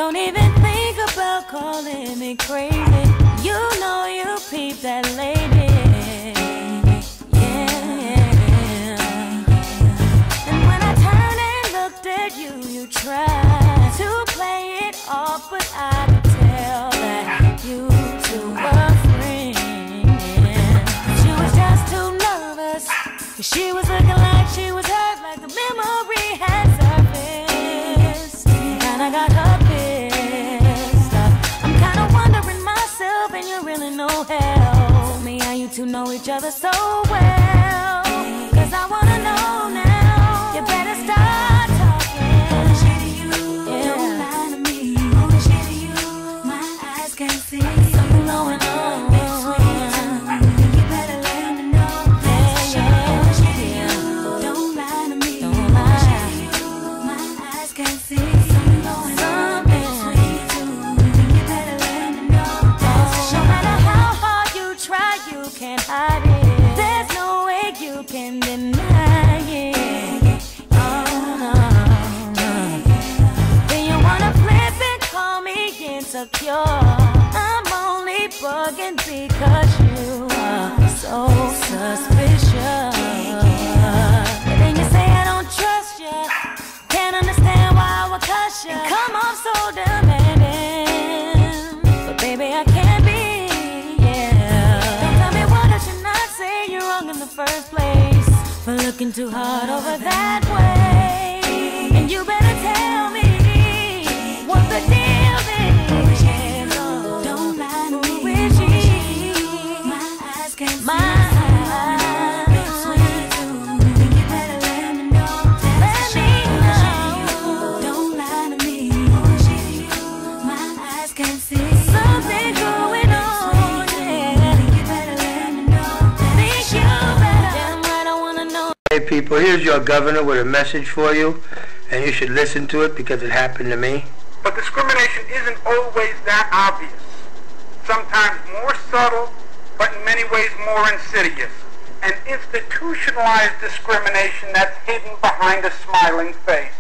Don't even think about calling me crazy. You know you peep that lady. Yeah. And when I turned and looked at you, you tried to play it off, but I could tell that you two were friends. She was just too nervous, 'cause she was looking like she was hurt, like the memory had surfaced. And I got her pissed. I'm kinda wondering myself, and you really know hell. Me and you two know each other so well, 'cause I wanna know now. You better start talking. Bullshit to you, don't lie to me. Bullshit to you, my eyes can't see. Something going on. You better let me know. Bullshit to you, don't lie to me. Bullshit to you, my eyes can't see. Something going on. You better let me know. No matter how hard you try, you can't hide it. There's no way you can deny it. Oh, no. Then you wanna flip and call me insecure. I'm only bugging because you are so suspicious. And then you say I don't trust you. Can't understand why I would cuss you and come off so demanding. But baby, I can't be, yeah. Don't tell me what I should not say. You're wrong in the first place for looking too hard over that way. And you better tell me what the deal is. Don't lie to me. Who is she? My eyes can't see. My Hey people, here's your governor with a message for you, and you should listen to it because it happened to me. But discrimination isn't always that obvious. Sometimes more subtle, but in many ways more insidious. An institutionalized discrimination that's hidden behind a smiling face.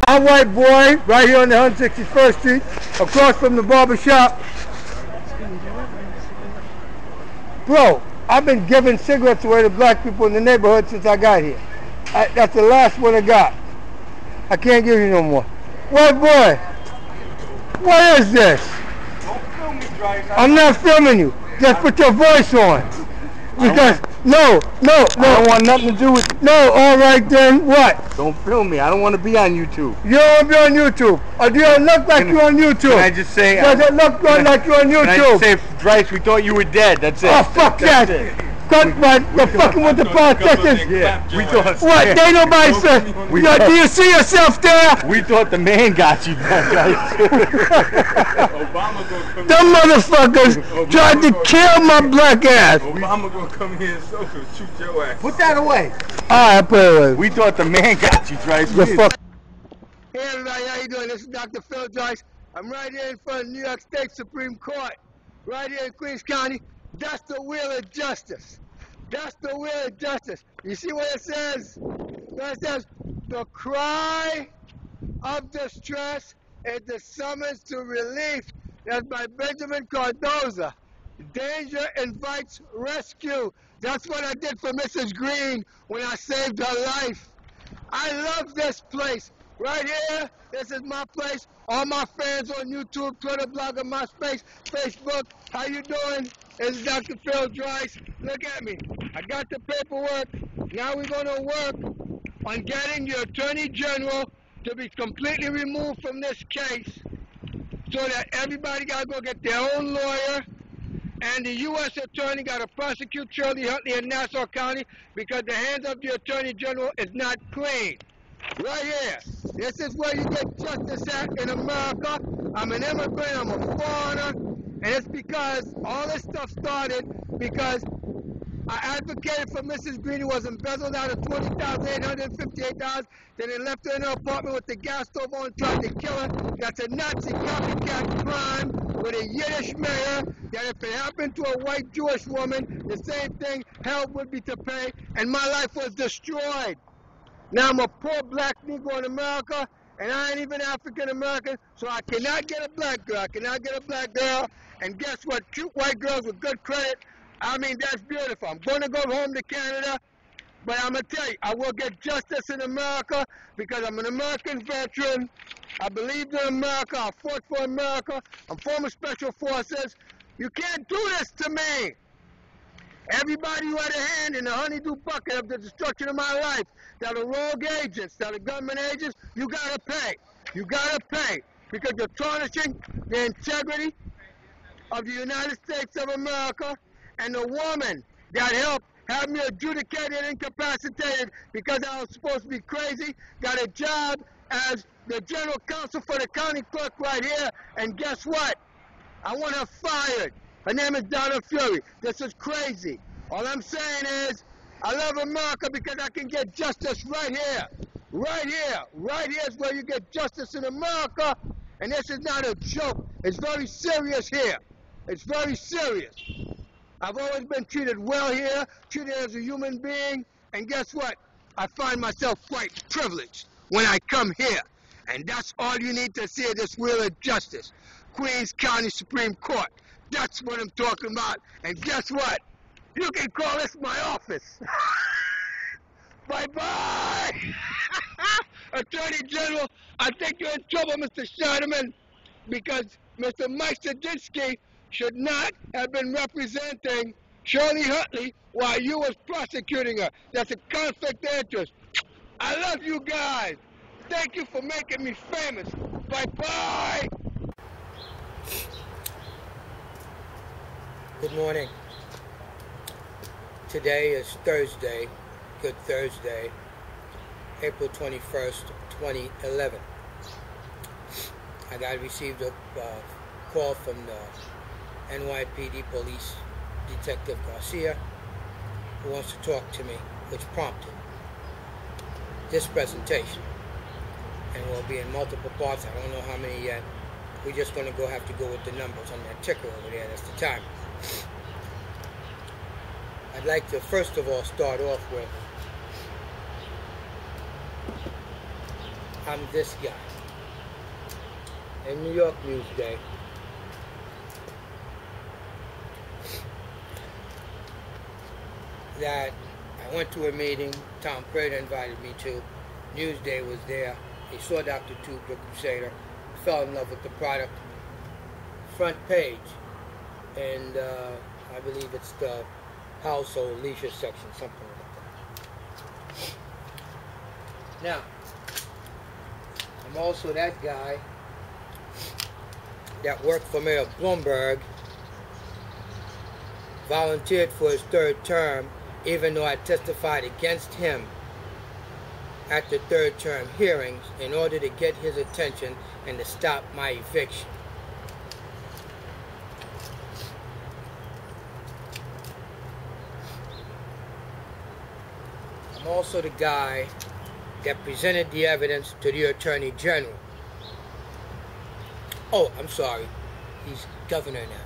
I'm white boy, right here on the 161st Street, across from the barber shop. Bro, I've been giving cigarettes away to black people in the neighborhood since I got here. That's the last one I got. I can't give you no more. White boy, what is this? Don't film me, Dry. I'm not filming you. Just put your voice on. Because, no. I don't want nothing to do with it. No, all right then, what? Don't film me. I don't want to be on YouTube. You don't want to be on YouTube. Or do you look like you're on YouTube? Can I just say... Does it look like you're on YouTube? Can I just say, Dryce, we thought you were dead. That's it. Oh, fuck that. You're fucking with the politicians. Yeah, we thought... What? Yeah. They nobody said. Do you see yourself there? We thought the man got you, guys. Them motherfuckers tried to kill my black ass. Obama gonna come here and shoot your ass. Put that away. Alright, put it away. We thought the man got you, Dryce. The fuck. Hey everybody, how you doing? This is Dr. Phil Joyce. I'm right here in front of New York State Supreme Court. Right here in Queens County. That's the wheel of justice. That's the wheel of justice. You see what it says? It says, the cry of distress is the summons to relief. That's by Benjamin Cardoza. Danger invites rescue. That's what I did for Mrs. Green when I saved her life. I love this place. Right here, this is my place. All my fans on YouTube, Twitter, Blogger, MySpace, Facebook. How you doing? It's Dr. Phil Joyce. Look at me. I got the paperwork. Now we're going to work on getting the Attorney General to be completely removed from this case so that everybody got to go get their own lawyer. And the U.S. Attorney got to prosecute Shirley Huntley in Nassau County because the hands of the Attorney General is not clean. Right here. This is where you get justice at in America. I'm an immigrant, I'm a foreigner, and it's because all this stuff started because I advocated for Mrs. Green, who was embezzled out of $20,858. Then they left her in her apartment with the gas stove on and tried to kill her. That's a Nazi copycat crime with a Yiddish mayor, that if it happened to a white Jewish woman, the same thing, hell would be to pay, and my life was destroyed. Now I'm a poor black Negro in America, and I ain't even African American, so I cannot get a black girl. I cannot get a black girl. And guess what? Cute white girls with good credit. I mean, that's beautiful. I'm going to go home to Canada, but I'm going to tell you, I will get justice in America because I'm an American veteran. I believe in America. I fought for America. I'm former Special Forces. You can't do this to me. Everybody who had a hand in the honeydew bucket of the destruction of my life, that are rogue agents, that are government agents, you gotta pay. You gotta pay because you're tarnishing the integrity of the United States of America, and the woman that helped have me adjudicated and incapacitated because I was supposed to be crazy, got a job as the general counsel for the county clerk right here, and guess what? I want her fired. Her name is Donna Fury. This is crazy. All I'm saying is, I love America because I can get justice right here. Right here. Right here is where you get justice in America. And this is not a joke. It's very serious here. It's very serious. I've always been treated well here, treated as a human being. And guess what? I find myself quite privileged when I come here. And that's all you need to see of this wheel of justice. Queens County Supreme Court. That's what I'm talking about. And guess what? You can call this my office. Bye-bye. Attorney General, I think you're in trouble, Mr. Scheidemann, because Mr. Mike Sadinsky should not have been representing Shirley Huntley while you was prosecuting her. That's a conflict of interest. I love you guys. Thank you for making me famous. Bye-bye. Good morning. Today is Thursday, Good Thursday, April 21st, 2011. I received a call from the NYPD Police Detective Garcia, who wants to talk to me, which prompted this presentation. And will be in multiple parts. I don't know how many yet. We're just going to have to go with the numbers on that ticker over there. That's the time. I'd like to first of all start off with, I'm this guy. In New York Newsday, that I went to a meeting Tom Prater invited me to. Newsday was there. He saw Dr. Tube, the Crusader, fell in love with the product. Front page, and I believe it's the household leisure section, something like that. Now, I'm also that guy that worked for Mayor Bloomberg, volunteered for his third term, even though I testified against him at the third term hearings in order to get his attention and to stop my eviction. I'm also the guy that presented the evidence to the Attorney General. Oh, I'm sorry. He's governor now.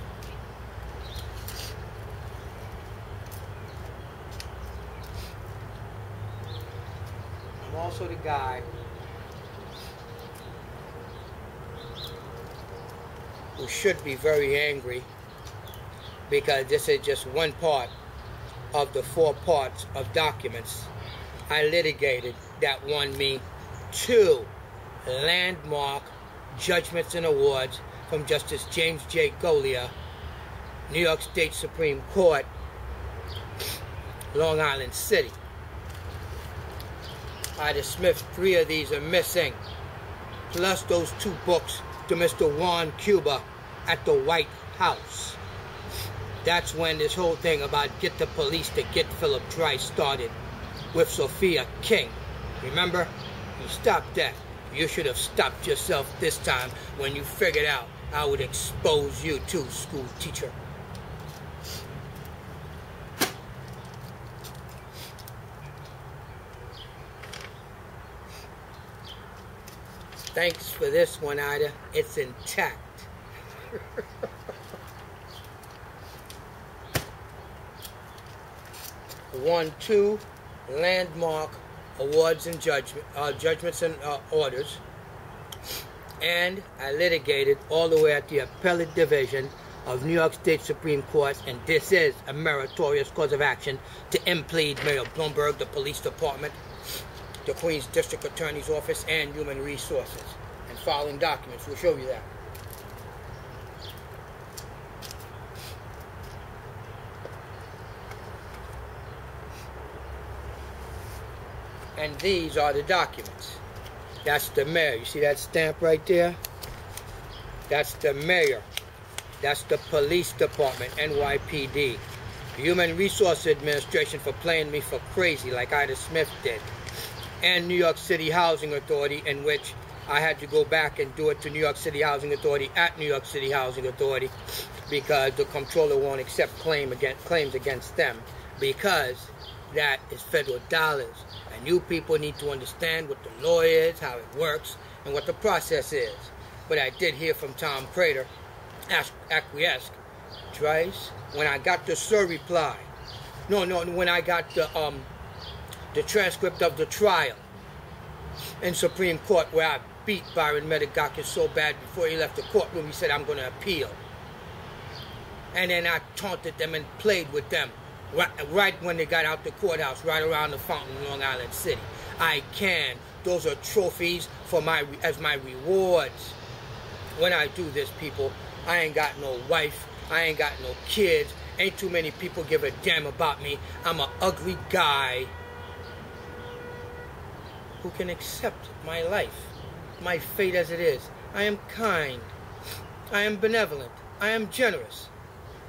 I'm also the guy who should be very angry because this is just one part of the 4 parts of documents I litigated that won me 2 landmark judgments and awards from Justice James J. Golia, New York State Supreme Court, Long Island City. I dismissed 3 of these are missing, plus those 2 books to Mr. Juan Cuba at the White House. That's when this whole thing about get the police to get Philip Dry started with Sophia King. Remember? You stopped that. You should have stopped yourself this time when you figured out I would expose you too, school teacher. Thanks for this one, Ida. It's intact. 2 landmark awards and judgments and orders And I litigated all the way at the Appellate Division of New York State Supreme Court, and this is a meritorious cause of action to implead Mayor Bloomberg, the police department, the Queens District Attorney's Office, and Human Resources. And following documents will show you that. And these are the documents. That's the mayor. You see that stamp right there? That's the mayor. That's the police department, NYPD. Human Resource Administration for playing me for crazy like Ida Smith did. And New York City Housing Authority, in which I had to go back and do it to New York City Housing Authority at New York City Housing Authority because the comptroller won't accept claims against them because that is federal dollars. And you people need to understand what the law is, how it works, and what the process is. But I did hear from Tom Prater, acquiesced, twice, when I got the reply. When I got the transcript of the trial in Supreme Court where I beat Byron Medigakis so bad before he left the courtroom, he said, I'm going to appeal. And then I taunted them and played with them right when they got out the courthouse, right around the fountain in Long Island City. I can. Those are trophies for as my rewards. When I do this, people, I ain't got no wife. I ain't got no kids. Ain't too many people give a damn about me. I'm an ugly guy who can accept my life, my fate as it is. I am kind. I am benevolent. I am generous.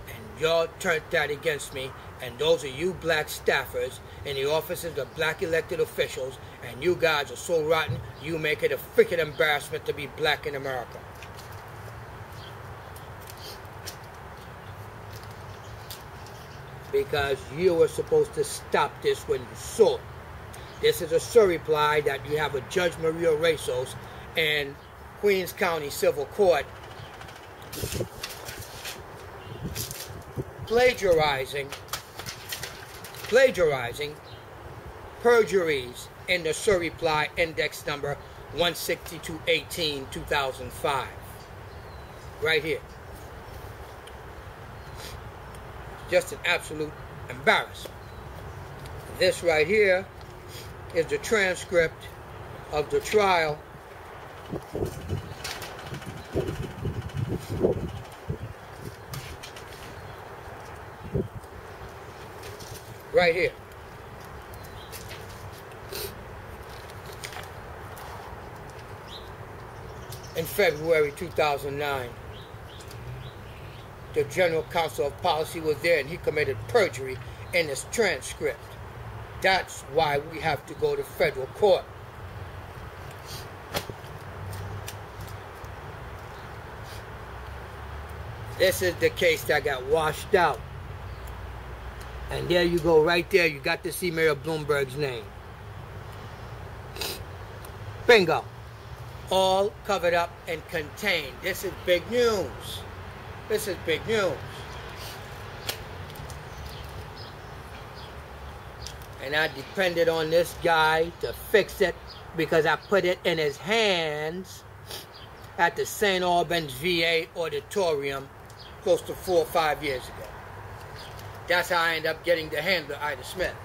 And y'all turned that against me. And those are you black staffers in the offices of black elected officials. And you guys are so rotten, you make it a freaking embarrassment to be black in America. Because you were supposed to stop this when you saw it. This is a surreply that you have a Judge Maria Rezos in Queens County Civil Court plagiarizing perjuries in the surreply index number 16218-2005. Right here. Just an absolute embarrassment. This right here is the transcript of the trial right here. In February 2009. The General Counsel of Policy was there and he committed perjury in his transcript. That's why we have to go to federal court. This is the case that got washed out. And there you go, right there, you got to see Mayor Bloomberg's name. Bingo. All covered up and contained. This is big news. This is big news. And I depended on this guy to fix it because I put it in his hands at the St. Albans VA auditorium close to 4 or 5 years ago. That's how I ended up getting the handler, Ida Smith.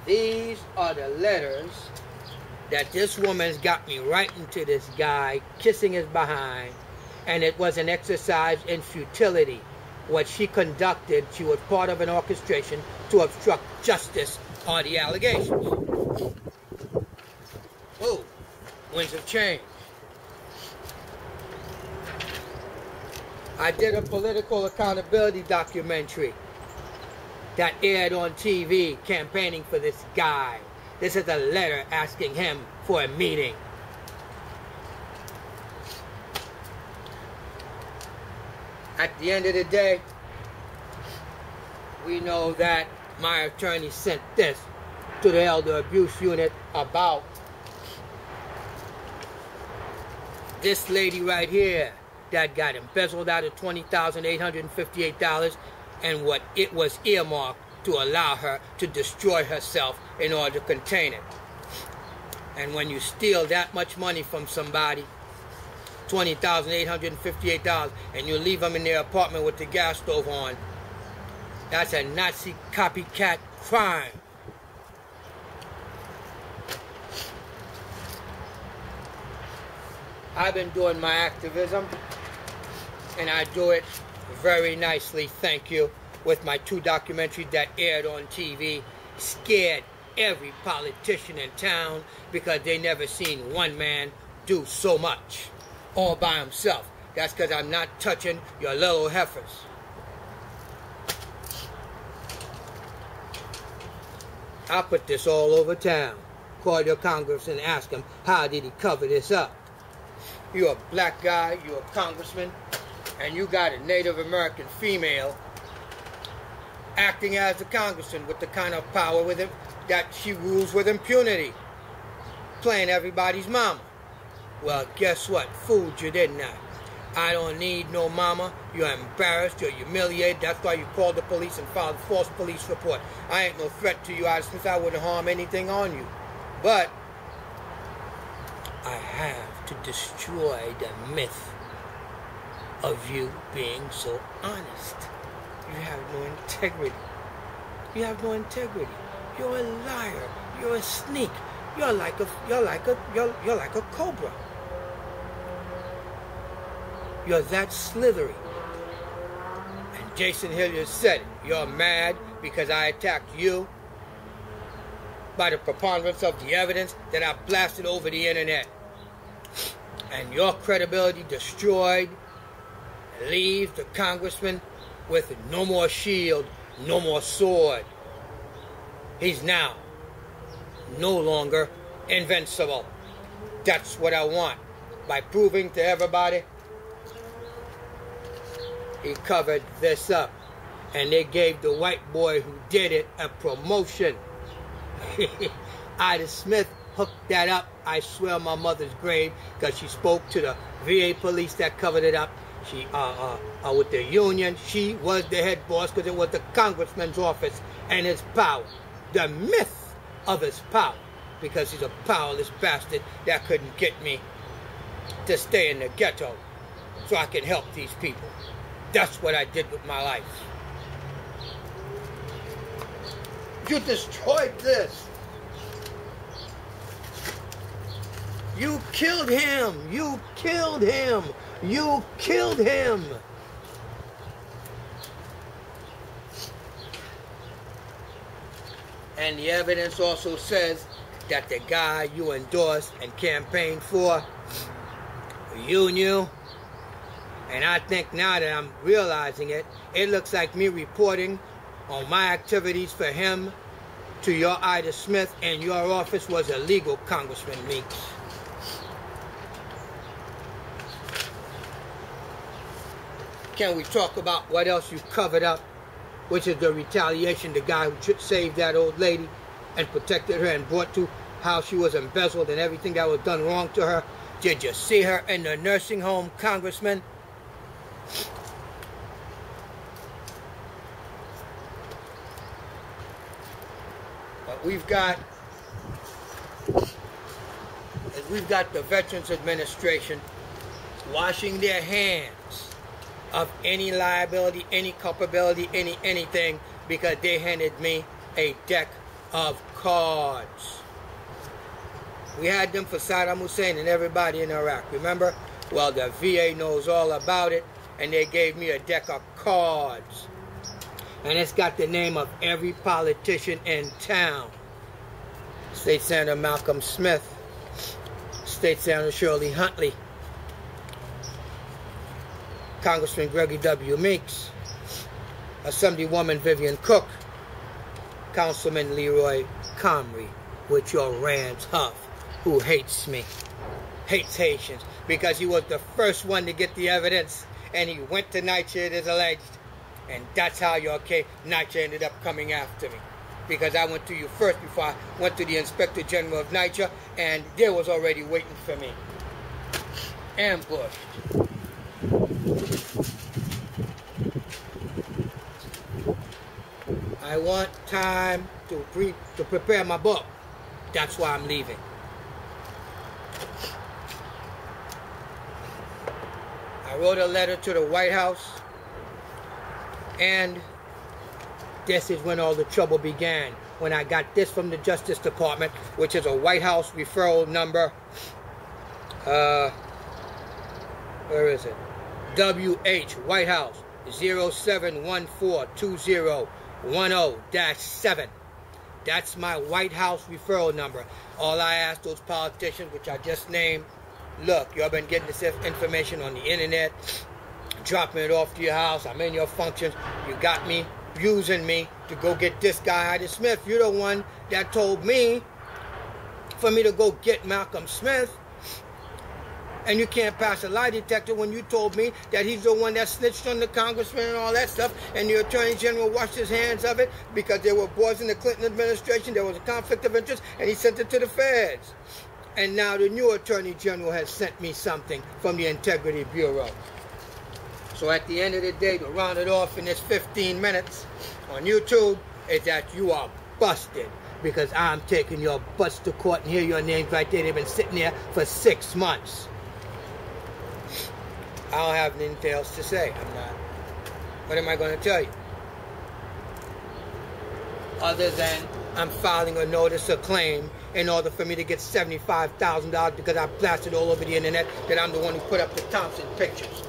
These are the letters that this woman's got me writing to this guy, kissing his behind, and it was an exercise in futility. What she conducted, she was part of an orchestration to obstruct justice on the allegations. Oh, winds of change. I did a political accountability documentary that aired on TV campaigning for this guy. This is a letter asking him for a meeting. At the end of the day, we know that my attorney sent this to the Elder Abuse Unit about this lady right here that got embezzled out of $20,858 and what it was earmarked to allow her to destroy herself in order to contain it. And when you steal that much money from somebody, $20,858, and you leave them in their apartment with the gas stove on, that's a Nazi copycat crime. I've been doing my activism, and I do it very nicely, thank you, with my 2 documentaries that aired on TV, scared every politician in town because they never seen one man do so much all by himself. That's because I'm not touching your little heifers. I'll put this all over town. Call your congressman and ask him, how did he cover this up? You're a black guy, you're a congressman, and you got a Native American female acting as a congressman with the kind of power with him that she rules with impunity, playing everybody's mama. Well, guess what? Fooled you, didn't I? I don't need no mama. You're embarrassed, you're humiliated. That's why you called the police and filed a false police report. I ain't no threat to you, Ida Smith. I wouldn't harm anything on you. But I have to destroy the myth of you being so honest. You have no integrity. You have no integrity. You're a liar. You're a sneak. You're like a cobra. You're that slithery. And Jason Hilliard said it. You're mad because I attacked you by the preponderance of the evidence that I blasted over the internet. And your credibility destroyed leaves the congressman with no more shield, no more sword. He's now no longer invincible. That's what I want. By proving to everybody he covered this up. And they gave the white boy who did it a promotion. Ida Smith hooked that up, I swear on my mother's grave, because she spoke to the VA police that covered it up. She, with the union, she was the head boss because it was the congressman's office and his power. The myth of his power, because he's a powerless bastard that couldn't get me to stay in the ghetto so I can help these people. That's what I did with my life. You destroyed this. You killed him. You killed him. You killed him. And the evidence also says that the guy you endorsed and campaigned for, you knew. And I think now that I'm realizing it, it looks like me reporting on my activities for him to your Ida Smith and your office was illegal, Congressman Meeks. Can we talk about what else you covered up, which is the retaliation, the guy who saved that old lady and protected her and brought to how she was embezzled and everything that was done wrong to her? Did you see her in the nursing home, Congressman? But we've got the Veterans Administration washing their hands of any liability, any culpability, anything, because they handed me a deck of cards. We had them for Saddam Hussein and everybody in Iraq, remember? Well, the VA knows all about it, and they gave me a deck of cards. And it's got the name of every politician in town. State Senator Malcolm Smith, State Senator Shirley Huntley, Congressman Gregory W. Meeks, Assemblywoman Vivian Cook, Councilman Leroy Comrie, with your Rance Huff, who hates me, hates Haitians, because he was the first one to get the evidence, and he went to NYCHA, it is alleged, and that's how your case, NYCHA ended up coming after me, because I went to you first before I went to the Inspector General of NYCHA, and they was already waiting for me, ambushed. I want time to prepare my book. That's why I'm leaving. I wrote a letter to the White House, and this is when all the trouble began. When I got this from the Justice Department, which is a White House referral number, where is it? WH, White House, 07142010-7. That's my White House referral number. All I ask those politicians, which I just named, look, y'all been getting this information on the internet, dropping it off to your house, I'm in your functions, you got me using me to go get this guy, Ida Smith. You're the one that told me for me to go get Malcolm Smith. And you can't pass a lie detector when you told me that he's the one that snitched on the congressman and all that stuff, and the attorney general washed his hands of it because there were boys in the Clinton administration, there was a conflict of interest, and he sent it to the feds. And now the new attorney general has sent me something from the Integrity Bureau. So at the end of the day, to round it off in this 15 minutes on YouTube, is that you are busted. Because I'm taking your butts to court, and here your names right there. They've been sitting there for 6 months. I don't have anything else to say. I'm not. What am I going to tell you? Other than I'm filing a notice of claim in order for me to get $75,000 because I blasted all over the internet that I'm the one who put up the Thompson pictures.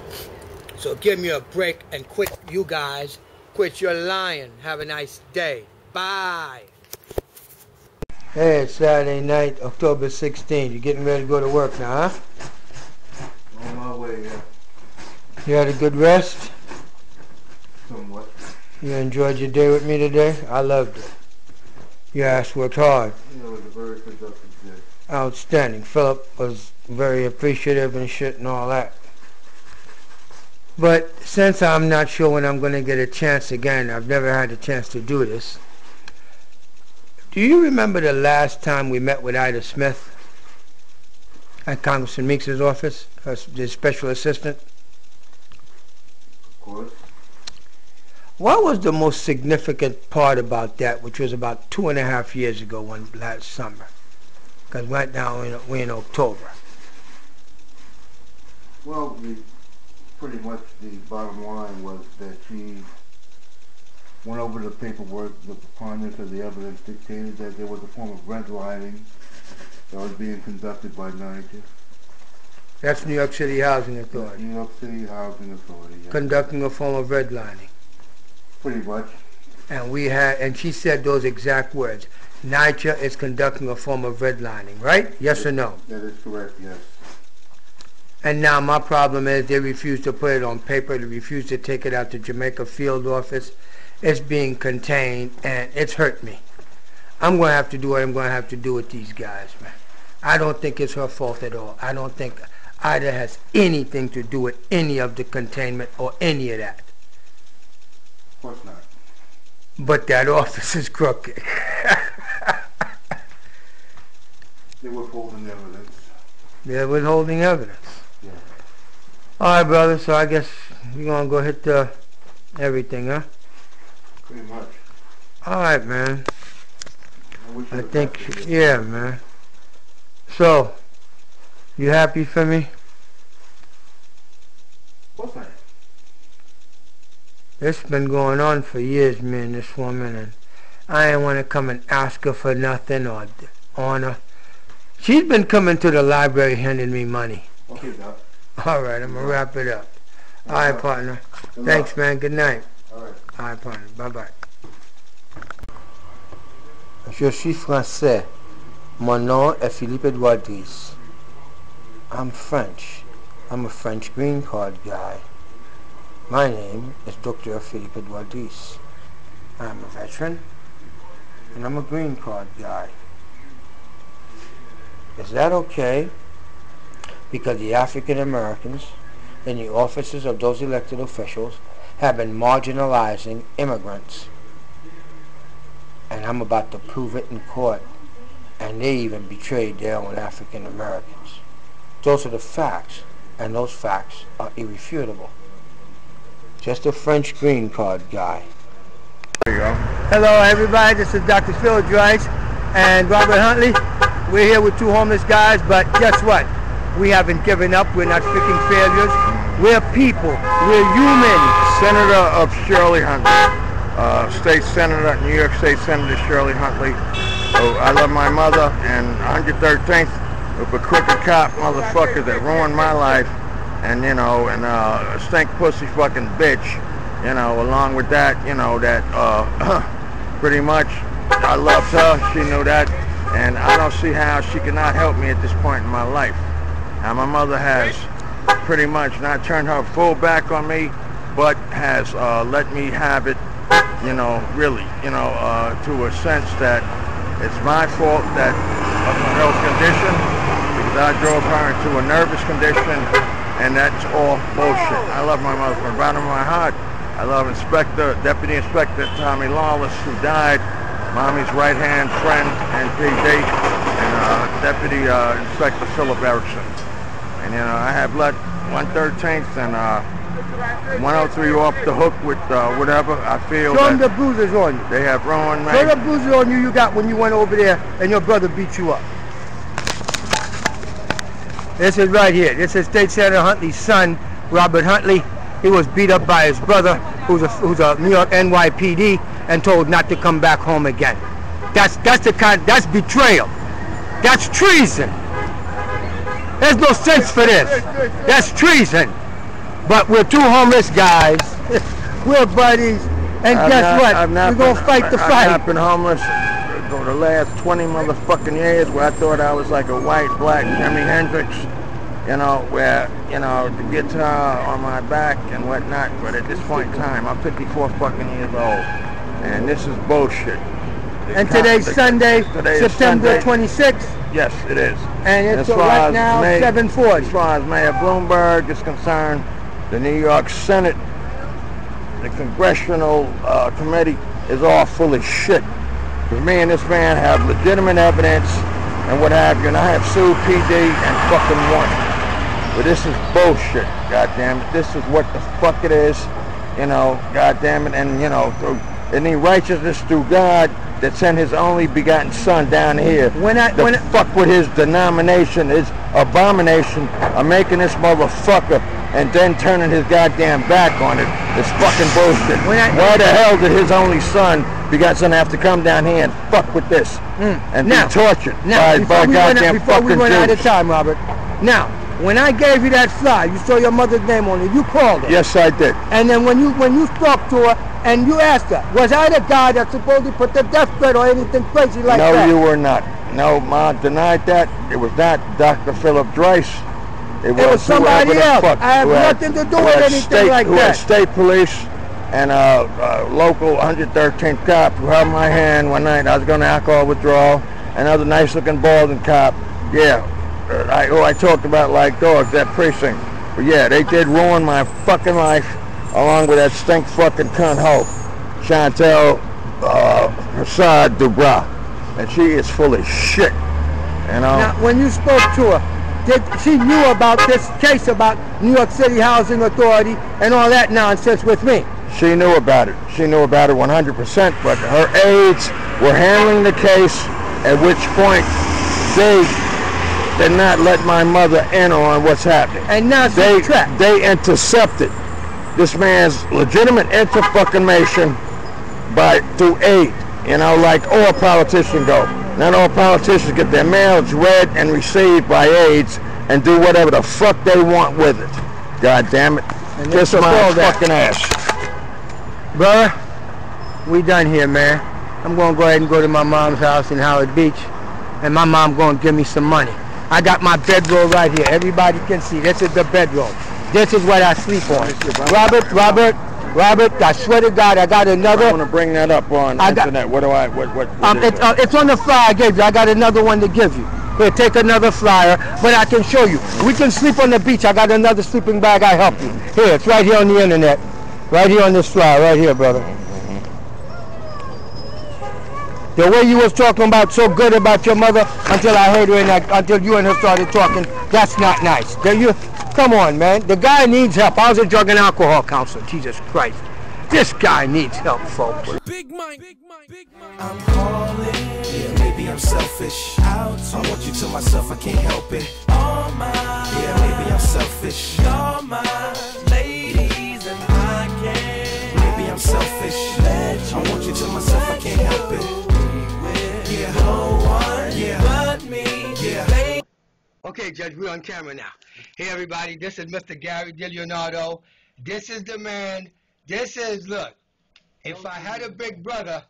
So give me a break and quit, you guys. Quit your lying. Have a nice day. Bye. Hey, it's Saturday night, October 16th. You getting ready to go to work now, huh? On my way, yeah. You had a good rest? Somewhat. You enjoyed your day with me today? I loved it. Your ass worked hard. Yeah, it was a very productive day. Outstanding. Philip was very appreciative and shit and all that. But since I'm not sure when I'm going to get a chance again, I've never had a chance to do this. Do you remember the last time we met with Ida Smith at Congressman Meeks' office, the special assistant? Of course. What was the most significant part about that, which was about 2.5 years ago, last summer? Because right now we're in October. Well, pretty much the bottom line was that she went over the paperwork, the preponderance of the evidence dictated that there was a form of redlining that was being conducted by NYCHA. That's New York City Housing Authority. New York City Housing Authority, yeah. Conducting a form of redlining. Pretty much. And she said those exact words. NYCHA is conducting a form of redlining, right? Yes or no? That is correct, yes. And now my problem is they refuse to put it on paper. They refuse to take it out to Jamaica field office. It's being contained, and it's hurt me. I'm going to have to do what I'm going to have to do with these guys, man. I don't think it's her fault at all. I don't think Ida has anything to do with any of the containment or any of that. Of course not. But that office is crooked. They're withholding evidence. They're withholding evidence. Yeah. All right, brother, so I guess we're going to go hit everything, huh? Pretty much. All right, man. I think, yeah, man. So, you happy for me? Of course I am. It's been going on for years, me and this woman, and I ain't want to come and ask her for nothing or honor. She's been coming to the library handing me money. Okay, Doc. All right, I'm going to wrap it up. All right, partner. Thanks, man. Good night. All right. All right, partner. Bye-bye. Je suis français. Mon nom est Philippe Edouardis. I'm French. I'm a French green card guy. My name is Dr. Philippe Edouardis. I'm a veteran, and I'm a green card guy. Is that okay? Because the African Americans in the offices of those elected officials have been marginalizing immigrants. And I'm about to prove it in court. And they even betrayed their own African Americans. Those are the facts, and those facts are irrefutable. Just a French green card guy. There you go. Hello everybody, this is Dr. Phil Joyce and Robert Huntley. We're here with two homeless guys, but guess what? We haven't given up. We're not freaking failures. We're people. We're human. Senator of Shirley Huntley. State Senator, New York State Senator Shirley Huntley. Oh, I love my mother, and 113th with a crooked cop motherfucker that ruined my life, and you know, and a stink pussy fucking bitch, you know, along with that, you know, that pretty much I loved her, she knew that, and I don't see how she cannot help me at this point in my life. Now my mother has pretty much not turned her full back on me, but has let me have it, you know, really, you know, to a sense that it's my fault that of my health condition, because I drove her into a nervous condition, and that's all bullshit. I love my mother from the bottom of my heart. I love Deputy Inspector Tommy Lawless, who died, Mommy's right-hand friend and PD, and Deputy Inspector Philip Erickson. And, you know, I have let 113th and 103 off the hook with whatever I feel. Show them the bruises on you. They have ruined me. Show the bruises on you got when you went over there and your brother beat you up. This is right here. This is State Senator Huntley's son, Robert Huntley. He was beat up by his brother, who's a New York NYPD, and told not to come back home again. That's betrayal. That's treason. There's no sense for this. That's treason. But we're two homeless guys. We're buddies. And guess what? We're going to fight the fight. I've not been homeless for the last 20 motherfucking years, where I thought I was like a white, black Jimi Hendrix, you know, where, you know, the guitar on my back and whatnot. But at this point in time, I'm 54 fucking years old. And this is bullshit. And today's Sunday, September 26th. Yes, it is. And it's right now 7:40. As far as Mayor Bloomberg is concerned, the New York Senate, the Congressional Committee is all full of shit. Because me and this man have legitimate evidence and what have you, and I have sued PD and fucking won. But this is bullshit, goddammit. This is what the fuck it is, you know, goddammit. And, you know, through any righteousness through God that sent his only begotten son down here to fuck with his denomination, his abomination of making this motherfucker and then turning his goddamn back on it. It's fucking bullshit. Why the hell did his only son begot son have to come down here and fuck with this and be tortured by goddamn fucking Jews? Before we run out of time, Robert. Now, when I gave you that flyer, you saw your mother's name on it. You called her. Yes, I did. And then when you spoke to her and you asked her, was I the guy that supposedly put the death threat or anything crazy like that? No, you were not. No, Ma denied that. It was not Dr. Philip Dreiss. It was somebody else. I have nothing to do with anything like that. Had state police and local 113th cop who held my hand one night. I was going to alcohol withdrawal. Another nice-looking balding cop. Yeah, who I talked about like dogs, that precinct. But yeah, they did ruin my fucking life, along with that stink fucking cunt hoe, Chantel Prasad Dubra. And she is full of shit, you know. Now, when you spoke to her, she knew about this case about New York City Housing Authority and all that nonsense with me. She knew about it. She knew about it 100%, but her aides were handling the case, at which point they did not let my mother in on what's happening. And now she's trapped. They intercepted this man's legitimate inter-fucking-mation through aid, you know, like all politicians go. Not all politicians get their mails read and received by aides and do whatever the fuck they want with it. God damn it. Kiss my fucking ass. Brother, we done here, man. I'm going to go ahead and go to my mom's house in Howard Beach, and my mom going to give me some money. I got my bedroll right here. Everybody can see. This is the bedroll. This is what I sleep on. Robert, I swear to God, I got another. I want to bring that up on the internet. What it's on the flyer I gave you. I got another one to give you. Here, take another flyer, but I can show you. We can sleep on the beach. I got another sleeping bag. I help you. Here, it's right here on the internet. Right here on this flyer, right here, brother. The way you was talking about so good about your mother until I heard her until you and her started talking, that's not nice. Come on, man. The guy needs help. I was a drug and alcohol counselor. Jesus Christ. This guy needs help, folks. Big mind. I'm calling. Yeah, maybe I'm selfish. I want you to myself. I can't help it. All mine. Yeah, maybe I'm selfish. All mine. Okay, Judge, we're on camera now. Hey, everybody, this is Mr. Gary DiLeonardo. This is the man. This is, look, if I had a big brother,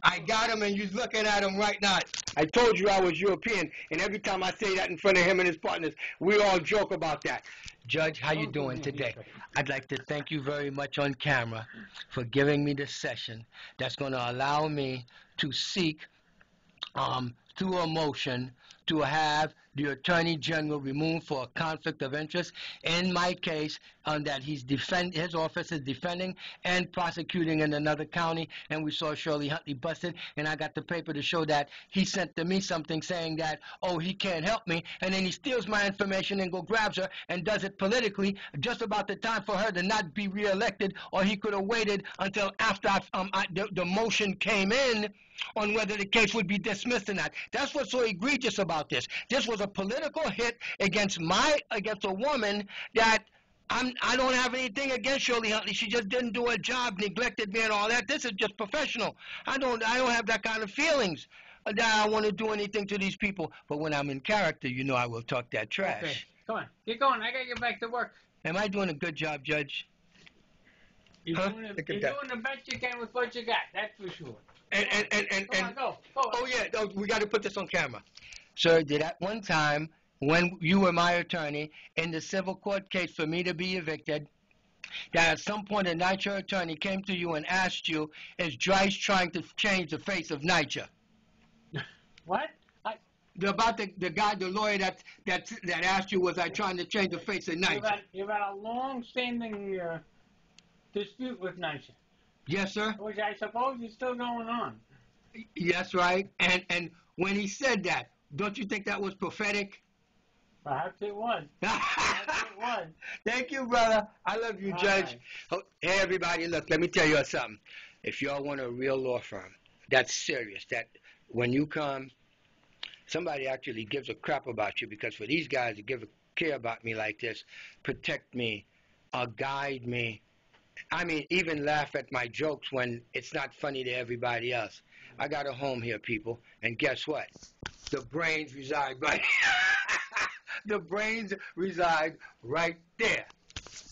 I got him and you're looking at him right now. I told you I was European, and every time I say that in front of him and his partners, we all joke about that. Judge, how you doing today? I'd like to thank you very much on camera for giving me this session that's going to allow me to seek, through a motion, to have the Attorney General removed for a conflict of interest. In my case, that his office is defending and prosecuting in another county, and we saw Shirley Huntley busted, and I got the paper to show that he sent to me something saying that, oh, he can't help me, and then he steals my information and go grabs her and does it politically, just about the time for her to not be reelected, or he could have waited until after the motion came in on whether the case would be dismissed or not. That's what's so egregious about this. This was a political hit against a woman that I don't have anything against Shirley Huntley. She just didn't do her job, neglected me and all that. This is just professional. I don't have that kind of feelings that I want to do anything to these people. But when I'm in character, you know I will talk that trash. Okay, come on, get going. I gotta get back to work. Am I doing a good job, Judge? You're doing the best you can with what you got. That's for sure. Come on, go. Oh yeah, we got to put this on camera. Sir, did at one time, when you were my attorney in the civil court case for me to be evicted, that at some point a NYCHA attorney came to you and asked you, is Dryce trying to change the face of NYCHA? What? About the lawyer that asked you, was I trying to change the face of NYCHA? You've had a long-standing dispute with NYCHA. Yes, sir. Which I suppose is still going on. Yes, right. And when he said that, don't you think that was prophetic? Perhaps it was. Perhaps it was. Thank you, brother. I love you, Judge. Right. Oh, hey, everybody, look, let me tell you something. If y'all want a real law firm, that's serious, that when you come, somebody actually gives a crap about you, because for these guys to care about me like this, protect me, guide me, I mean, even laugh at my jokes when it's not funny to everybody else. I got a home here, people, and guess what? The brains reside right The brains reside right there.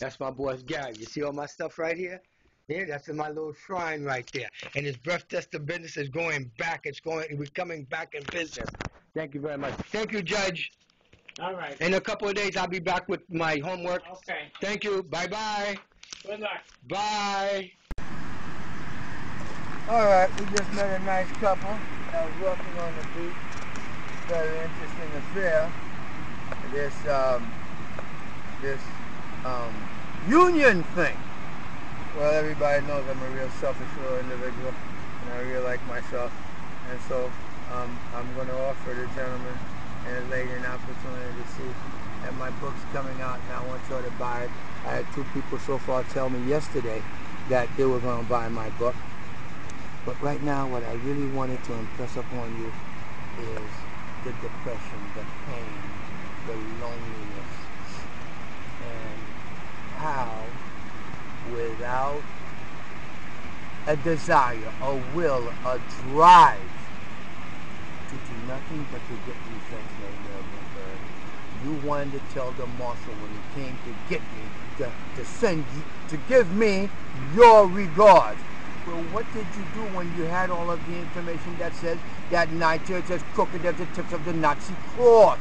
That's my boss, Gary. You see all my stuff right here? Yeah, that's in my little shrine right there. And his breath tester business is going back. We're coming back in business. Thank you very much. Thank you, Judge. All right. In a couple of days, I'll be back with my homework. Okay. Thank you. Bye-bye. Good luck. Bye. All right, we just met a nice couple that was walking on the beach. Very interesting affair. This union thing. Well, everybody knows I'm a real selfish little individual, and I really like myself. And so I'm going to offer the gentleman and the lady an opportunity to see that my book's coming out, and I want y'all to buy it. I had 2 people so far tell me yesterday that they were going to buy my book. But right now, what I really wanted to impress upon you is the depression, the pain, the loneliness, and how without a desire, a will, a drive to do nothing but to get these things made, you wanted to tell the marshal when he came to get me, to send you, to give me your regard. Well, what did you do when you had all of the information that says that NYCHA is as crooked as the tips of the Nazi cross?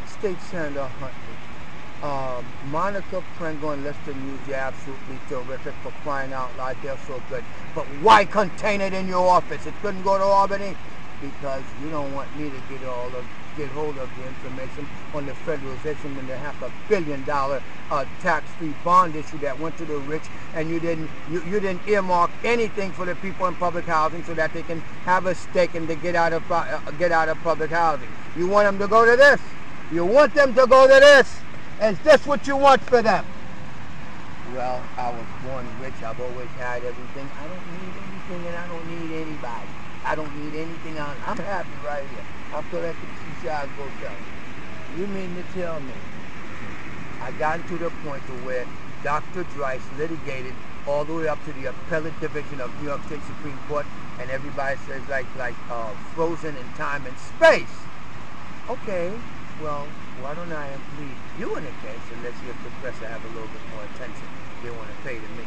State Senator Huntley, Monica Pringle and Lester News, you're absolutely terrific, for crying out loud, they're so good. But why contain it in your office? It couldn't go to Albany? Because you don't want me to get hold of the information on the federalization and the $500 million tax-free bond issue that went to the rich, and you didn't earmark anything for the people in public housing so that they can have a stake and to get out of public housing. You want them to go to this. You want them to go to this. Is this what you want for them? Well, I was born rich. I've always had everything. I don't need anything, and I don't need anybody. I don't need anything. I'm happy right here. I feel like the Chicago Hotel. You mean to tell me I got to the point to where Dr. Dryce litigated all the way up to the appellate division of New York State Supreme Court, and everybody says like frozen in time and space. Okay, well, why don't I leave you in the case and let's see if the press will have a little bit more attention they want to pay to me.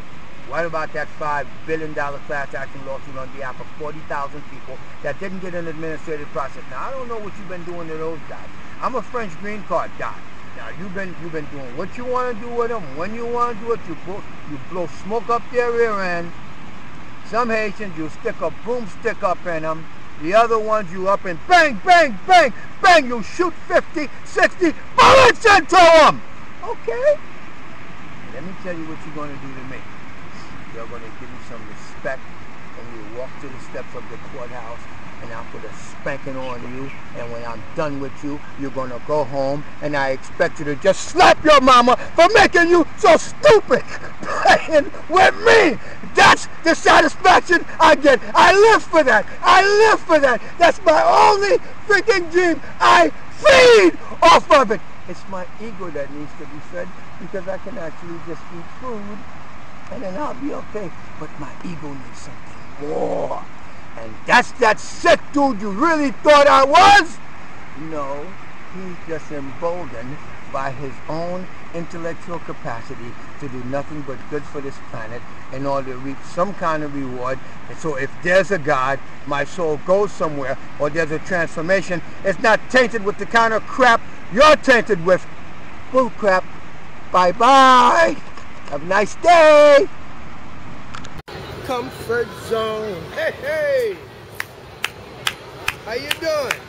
What about that $5 billion class action lawsuit on behalf of 40,000 people that didn't get an administrative process? Now, I don't know what you've been doing to those guys. I'm a French green card guy. Now, you've been doing what you want to do with them, when you want to do it. You blow smoke up their rear end. Some Haitians, you stick a broomstick up in them. The other ones, you up and bang, bang, bang, bang. You shoot 50, 60 bullets into them. Okay? Let me tell you what you're going to do to me. You're going to give me some respect, and you walk to the steps of the courthouse, and I'll put a spanking on you, and when I'm done with you, you're going to go home, and I expect you to just slap your mama for making you so stupid, playing with me. That's the satisfaction I get. I live for that. I live for that. That's my only freaking dream. I feed off of it. It's my ego that needs to be fed, because I can actually just eat food, and then I'll be okay. But my ego needs something more. And that's that sick dude you really thought I was? No, he's just emboldened by his own intellectual capacity to do nothing but good for this planet in order to reap some kind of reward. And so if there's a God, my soul goes somewhere, or there's a transformation, it's not tainted with the kind of crap you're tainted with. Bull crap. Bye-bye. Have a nice day. Comfort zone. Hey, hey. How you doing?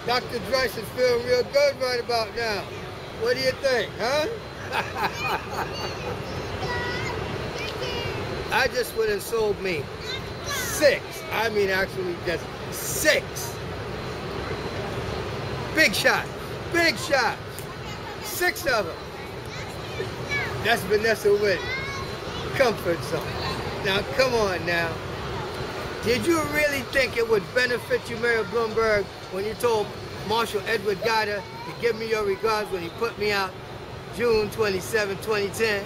Dr. Dreiss is feeling real good right about now. What do you think, huh? I just went and sold me 6. I mean, actually just 6. Big shot. Big shot. 6 of them. That's Vanessa Whitney. Comfort zone. Now, come on now. Did you really think it would benefit you, Mayor Bloomberg, when you told Marshal Edward Guyder to give me your regards when he put me out June 27, 2010?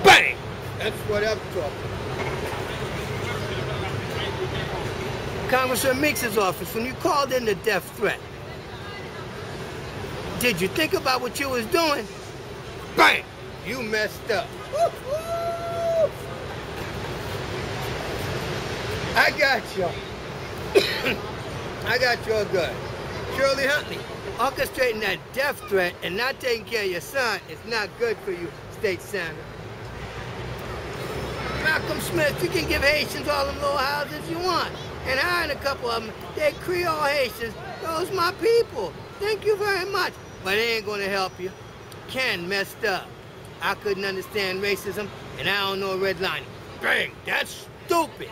Bang! That's what I'm talking about. Congressman Meeks' office, when you called in the death threat, did you think about what you was doing? Bang! You messed up. I got you. I got your good. Shirley Huntley, orchestrating that death threat and not taking care of your son is not good for you, State Senator. Malcolm Smith, you can give Haitians all them little houses you want. And hiring a couple of them, they're Creole Haitians. Those my people. Thank you very much. But it ain't gonna help you. Ken messed up. I couldn't understand racism, and I don't know redlining. Bang, that's stupid.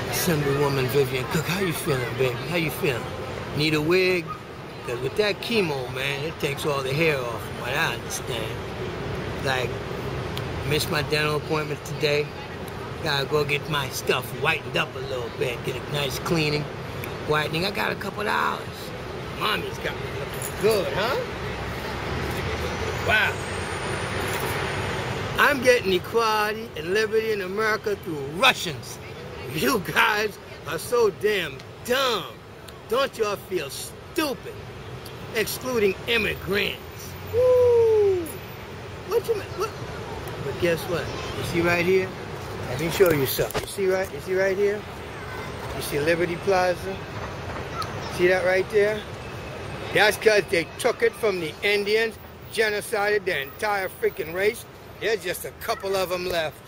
Assemblywoman Vivian Cook, how you feeling, baby? How you feeling? Need a wig? Because with that chemo, man, it takes all the hair off, from what I understand. Like, missed my dental appointment today. Gotta go get my stuff whitened up a little bit, get a nice cleaning, whitening. I got a couple of hours. Mommy's got me looking good, huh? Wow. I'm getting equality and liberty in America through Russians. You guys are so damn dumb. Don't y'all feel stupid? Excluding immigrants. Woo! What you mean? What? But guess what? You see right here? Let me show you something. You see right here? You see Liberty Plaza? See that right there? That's because they took it from the Indians, genocided their entire freaking race. There's just a couple of them left.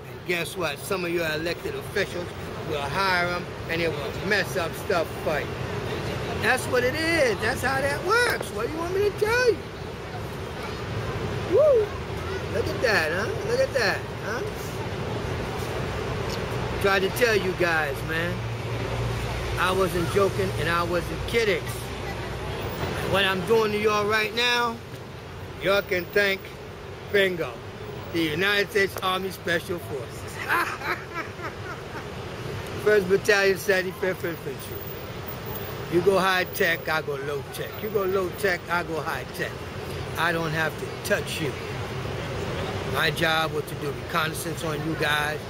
And guess what? Some of your elected officials will hire them and it will mess up stuff for you. That's what it is. That's how that works. What do you want me to tell you? Woo! Look at that, huh? Look at that, huh? Tried to tell you guys, man. I wasn't joking and I wasn't kidding. What I'm doing to y'all right now, y'all can thank, bingo, the United States Army Special Forces. 1st Battalion, 75th Infantry. You go high tech, I go low tech. You go low tech, I go high tech. I don't have to touch you. My job was to do reconnaissance on you guys,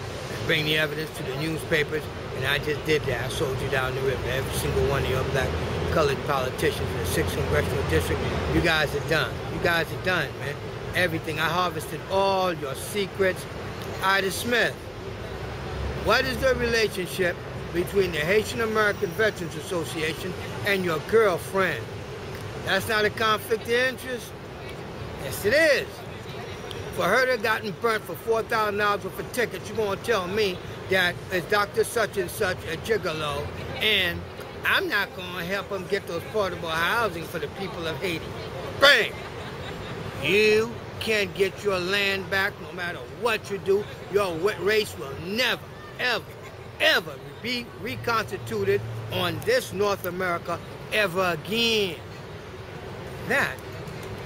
bring the evidence to the newspapers, and I just did that. I sold you down the river. Every single one of your black colored politicians in the 6th Congressional District, you guys are done. You guys are done, man. Everything. I harvested all your secrets. Ida Smith, what is the relationship between the Haitian American Veterans Association and your girlfriend? That's not a conflict of interest? Yes, it is. For her to have gotten burnt for $4,000 worth of tickets, you're going to tell me that it's Dr. Such and Such a gigolo, and I'm not going to help them get those portable housing for the people of Haiti. Bang! You can't get your land back no matter what you do. Your race will never, ever, ever be reconstituted on this North America ever again. That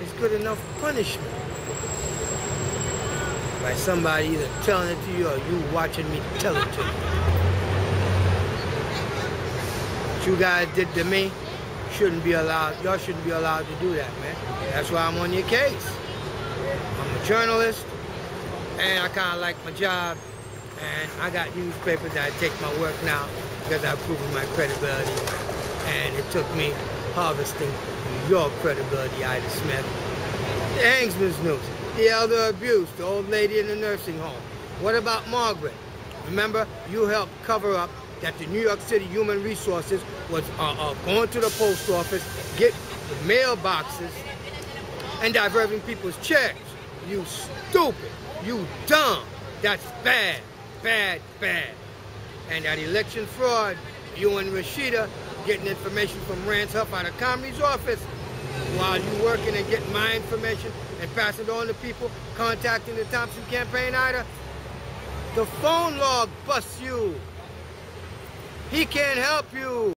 is good enough punishment. By somebody either telling it to you or you watching me tell it to you. What you guys did to me shouldn't be allowed. Y'all shouldn't be allowed to do that, man. That's why I'm on your case. I'm a journalist, and I kind of like my job, and I got newspapers that I take my work now because I've proven my credibility, and it took me harvesting your credibility, Ida Smith. The Hangsman's news, the elder abuse, the old lady in the nursing home. What about Margaret? Remember, you helped cover up that the New York City Human Resources was going to the post office, get the mailboxes, and diverting people's checks. You stupid. You dumb. That's bad. Bad, bad. And that election fraud, you and Rashida getting information from Rance Huff out of Comey's office while you working and getting my information and passing it on to people contacting the Thompson campaign, Ida. The phone log busts you. He can't help you.